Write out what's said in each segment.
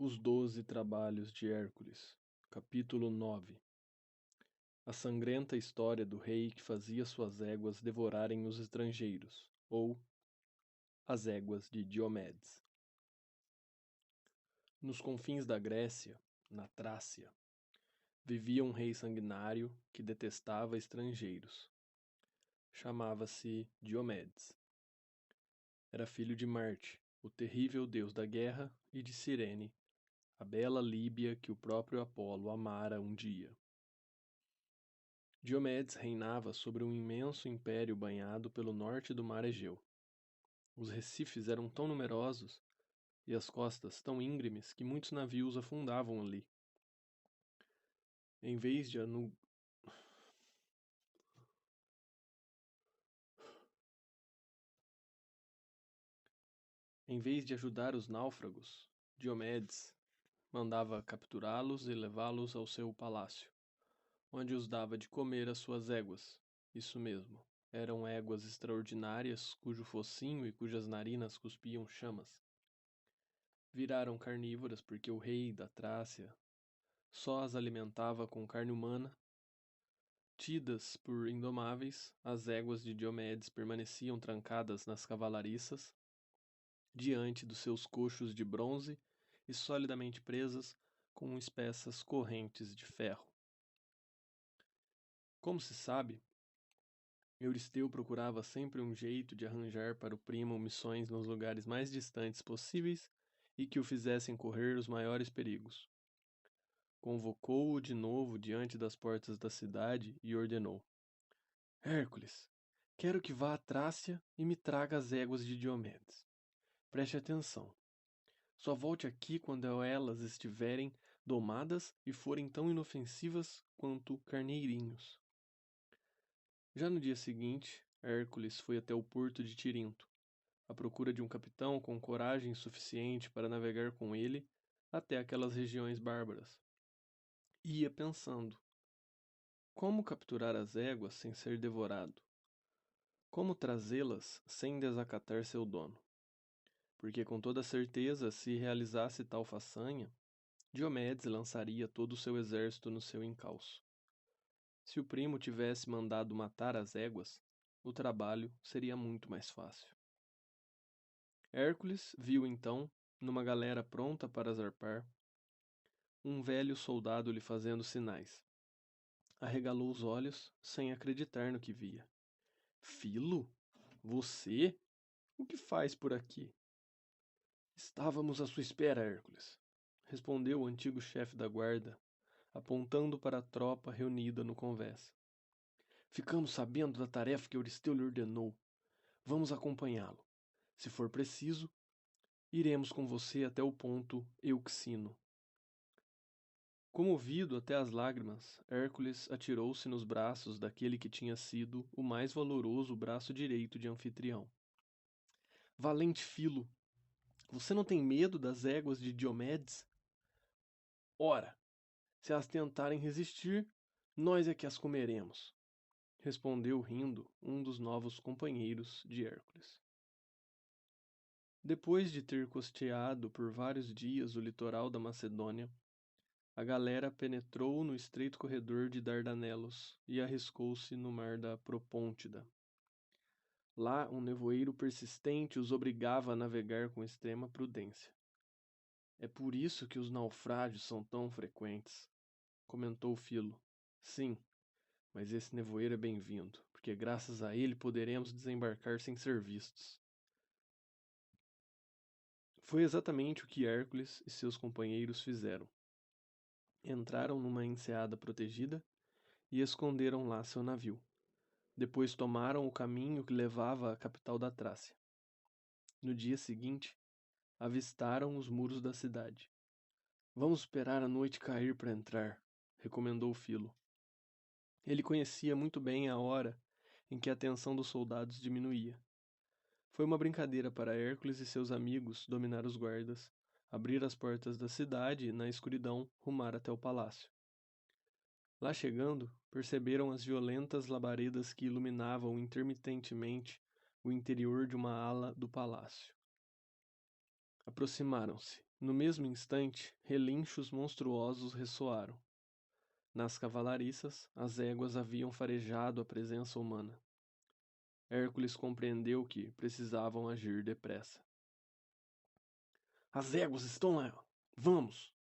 Os 12 Trabalhos de Hércules, capítulo 9. A sangrenta história do rei que fazia suas éguas devorarem os estrangeiros, ou as éguas de Diomedes. Nos confins da Grécia, na Trácia, vivia um rei sanguinário que detestava estrangeiros. Chamava-se Diomedes. Era filho de Marte, o terrível deus da guerra, e de Cirene, a bela Líbia que o próprio Apolo amara um dia. Diomedes reinava sobre um imenso império banhado pelo norte do mar Egeu. Os recifes eram tão numerosos e as costas tão íngremes que muitos navios afundavam ali. Em vez de ajudar os náufragos, Diomedes mandava capturá-los e levá-los ao seu palácio, onde os dava de comer às suas éguas. Isso mesmo, eram éguas extraordinárias cujo focinho e cujas narinas cuspiam chamas. Viraram carnívoras porque o rei da Trácia só as alimentava com carne humana. Tidas por indomáveis, as éguas de Diomedes permaneciam trancadas nas cavalariças, diante dos seus coxos de bronze e solidamente presas com espessas correntes de ferro. Como se sabe, Euristeu procurava sempre um jeito de arranjar para o primo missões nos lugares mais distantes possíveis e que o fizessem correr os maiores perigos. Convocou-o de novo diante das portas da cidade e ordenou: Hércules, quero que vá à Trácia e me traga as éguas de Diomedes. Preste atenção. Só volte aqui quando elas estiverem domadas e forem tão inofensivas quanto carneirinhos. Já no dia seguinte, Hércules foi até o porto de Tirinto, à procura de um capitão com coragem suficiente para navegar com ele até aquelas regiões bárbaras. Ia pensando: como capturar as éguas sem ser devorado? Como trazê-las sem desacatar seu dono? Porque com toda certeza, se realizasse tal façanha, Diomedes lançaria todo o seu exército no seu encalço. Se o primo tivesse mandado matar as éguas, o trabalho seria muito mais fácil. Hércules viu então, numa galera pronta para zarpar, um velho soldado lhe fazendo sinais. Arregalou os olhos, sem acreditar no que via. Filo? Você? O que faz por aqui? Estávamos à sua espera, Hércules, respondeu o antigo chefe da guarda, apontando para a tropa reunida no convés. Ficamos sabendo da tarefa que Euristeu lhe ordenou. Vamos acompanhá-lo. Se for preciso, iremos com você até o ponto Euxino. Comovido até as lágrimas, Hércules atirou-se nos braços daquele que tinha sido o mais valoroso braço direito de Anfitrião. Valente Filo, você não tem medo das éguas de Diomedes? Ora, se elas tentarem resistir, nós é que as comeremos, respondeu rindo um dos novos companheiros de Hércules. Depois de ter costeado por vários dias o litoral da Macedônia, a galera penetrou no estreito corredor de Dardanelos e arriscou-se no mar da Propôntida. Lá, um nevoeiro persistente os obrigava a navegar com extrema prudência. É por isso que os naufrágios são tão frequentes, comentou Filo. Sim, mas esse nevoeiro é bem-vindo, porque graças a ele poderemos desembarcar sem ser vistos. Foi exatamente o que Hércules e seus companheiros fizeram. Entraram numa enseada protegida e esconderam lá seu navio. Depois tomaram o caminho que levava à capital da Trácia. No dia seguinte, avistaram os muros da cidade. Vamos esperar a noite cair para entrar, recomendou Filo. Ele conhecia muito bem a hora em que a tensão dos soldados diminuía. Foi uma brincadeira para Hércules e seus amigos dominar os guardas, abrir as portas da cidade e, na escuridão, rumar até o palácio. Lá chegando, perceberam as violentas labaredas que iluminavam intermitentemente o interior de uma ala do palácio. Aproximaram-se No mesmo instante, relinchos monstruosos ressoaram. Nas cavalariças, as éguas haviam farejado a presença humana. Hércules compreendeu que precisavam agir depressa. As éguas estão lá! Vamos!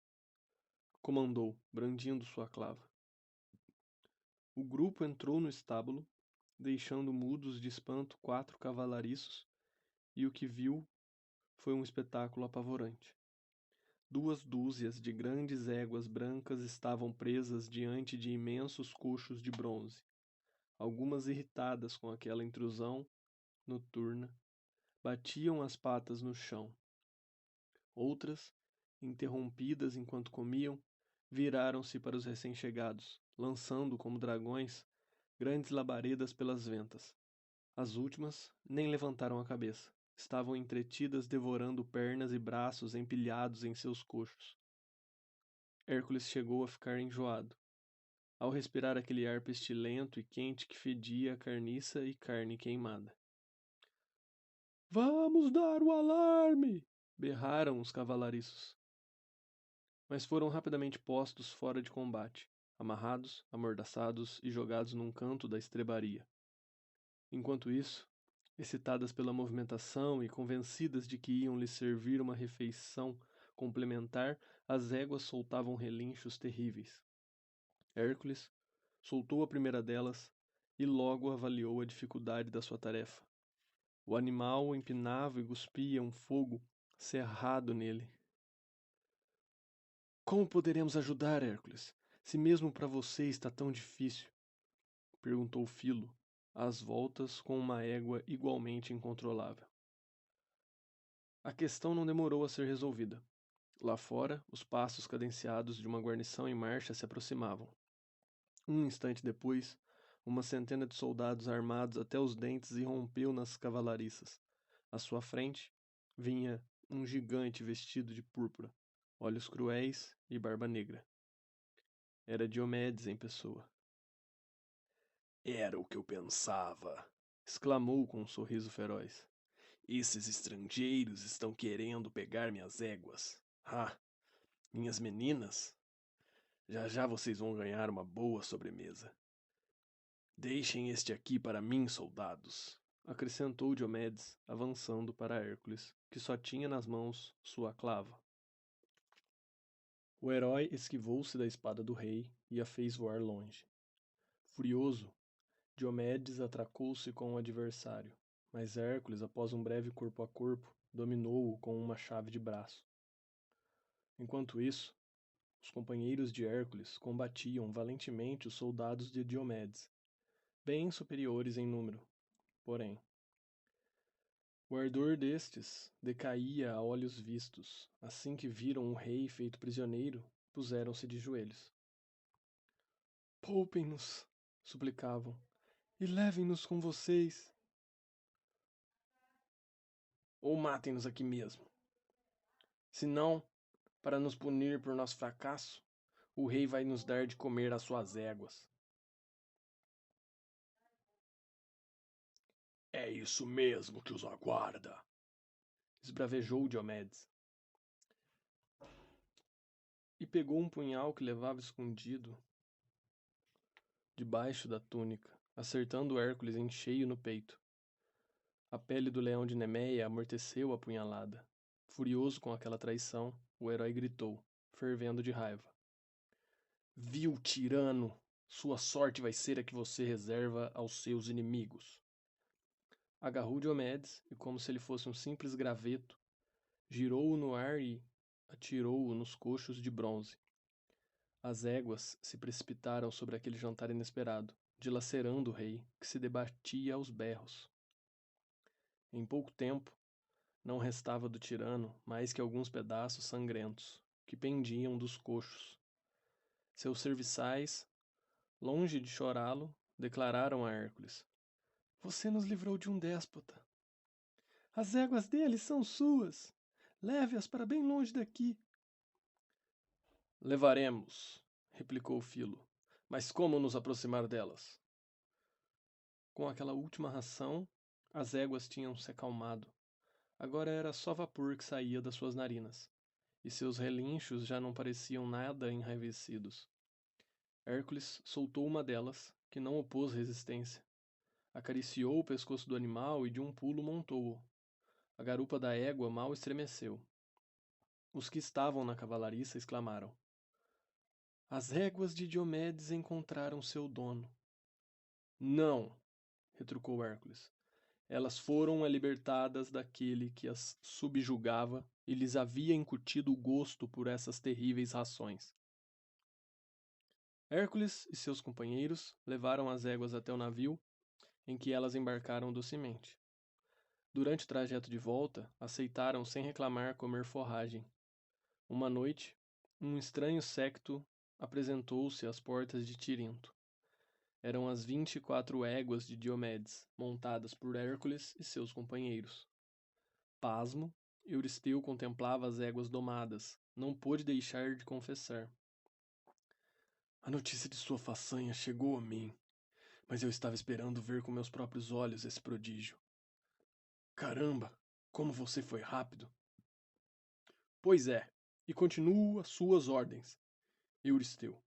Comandou, brandindo sua clava. O grupo entrou no estábulo, deixando mudos de espanto 4 cavalariços, e o que viu foi um espetáculo apavorante. 2 dúzias de grandes éguas brancas estavam presas diante de imensos coxos de bronze. Algumas irritadas com aquela intrusão noturna, batiam as patas no chão. Outras, interrompidas enquanto comiam, viraram-se para os recém-chegados, lançando como dragões grandes labaredas pelas ventas. As últimas nem levantaram a cabeça. Estavam entretidas devorando pernas e braços empilhados em seus coxos. Hércules chegou a ficar enjoado, ao respirar aquele ar pestilento e quente que fedia a carniça e carne queimada. Vamos dar o alarme! Berraram os cavalariços. Mas foram rapidamente postos fora de combate, amarrados, amordaçados e jogados num canto da estrebaria. Enquanto isso, excitadas pela movimentação e convencidas de que iam lhes servir uma refeição complementar, as éguas soltavam relinchos terríveis. Hércules soltou a primeira delas e logo avaliou a dificuldade da sua tarefa. O animal empinava e cuspia um fogo cerrado nele. Como poderemos ajudar, Hércules, se mesmo para você está tão difícil? Perguntou Filo, às voltas com uma égua igualmente incontrolável. A questão não demorou a ser resolvida. Lá fora, os passos cadenciados de uma guarnição em marcha se aproximavam. Um instante depois, uma centena de soldados armados até os dentes irrompeu nas cavalariças. À sua frente, vinha um gigante vestido de púrpura, olhos cruéis e barba negra. Era Diomedes em pessoa. Era o que eu pensava, Exclamou com um sorriso feroz. esses estrangeiros estão querendo pegar minhas éguas. Ah, minhas meninas, já já vocês vão ganhar uma boa sobremesa. Deixem este aqui para mim, soldados, Acrescentou Diomedes, avançando para Hércules, que só tinha nas mãos sua clava. O herói esquivou-se da espada do rei e a fez voar longe. Furioso, Diomedes atracou-se com o adversário, mas Hércules, após um breve corpo a corpo, dominou-o com uma chave de braço. Enquanto isso, os companheiros de Hércules combatiam valentemente os soldados de Diomedes, bem superiores em número, porém. O ardor destes decaía a olhos vistos. Assim que viram o rei feito prisioneiro, puseram-se de joelhos. Poupem-nos, suplicavam, e levem-nos com vocês. Ou matem-nos aqui mesmo. Se não, para nos punir por nosso fracasso, o rei vai nos dar de comer as suas éguas. É isso mesmo que os aguarda, Esbravejou Diomedes. E pegou um punhal que levava escondido debaixo da túnica, acertando Hércules em cheio no peito. A pele do leão de Nemeia amorteceu a punhalada. Furioso com aquela traição, o herói gritou, fervendo de raiva. Vil tirano! Sua sorte vai ser a que você reserva aos seus inimigos. Agarrou Diomedes e, como se ele fosse um simples graveto, girou-o no ar e atirou-o nos coxos de bronze. As éguas se precipitaram sobre aquele jantar inesperado, dilacerando o rei, que se debatia aos berros. Em pouco tempo, não restava do tirano mais que alguns pedaços sangrentos, que pendiam dos coxos. Seus serviçais, longe de chorá-lo, declararam a Hércules: Você nos livrou de um déspota. As éguas dele são suas. Leve-as para bem longe daqui. Levaremos, replicou Filo. Mas como nos aproximar delas? Com aquela última ração, as éguas tinham se acalmado. Agora era só vapor que saía das suas narinas. e seus relinchos já não pareciam nada enraivecidos. Hércules soltou uma delas, que não opôs resistência. Acariciou o pescoço do animal e de um pulo montou-o. A garupa da égua mal estremeceu. Os que estavam na cavalariça exclamaram: As éguas de Diomedes encontraram seu dono. Não, retrucou Hércules. Elas foram libertadas daquele que as subjugava e lhes havia incutido o gosto por essas terríveis rações. Hércules e seus companheiros levaram as éguas até o navio, em que elas embarcaram docemente. Durante o trajeto de volta, aceitaram sem reclamar comer forragem. Uma noite, um estranho séquito apresentou-se às portas de Tirinto. Eram as 24 éguas de Diomedes, montadas por Hércules e seus companheiros. Pasmo, Euristeu contemplava as éguas domadas, não pôde deixar de confessar. A notícia de sua façanha chegou a mim, mas eu estava esperando ver com meus próprios olhos esse prodígio. Caramba, como você foi rápido! Pois é, e continuo às suas ordens. Euristeu,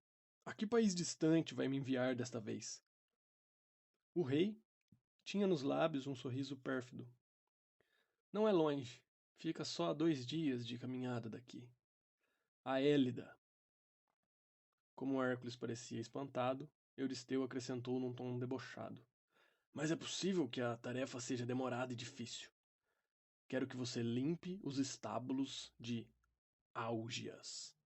a que país distante vai me enviar desta vez? O rei tinha nos lábios um sorriso pérfido. Não é longe, fica só a 2 dias de caminhada daqui. A Élida. Como Hércules parecia espantado, Euristeu acrescentou num tom debochado. Mas é possível que a tarefa seja demorada e difícil. Quero que você limpe os estábulos de Álgias.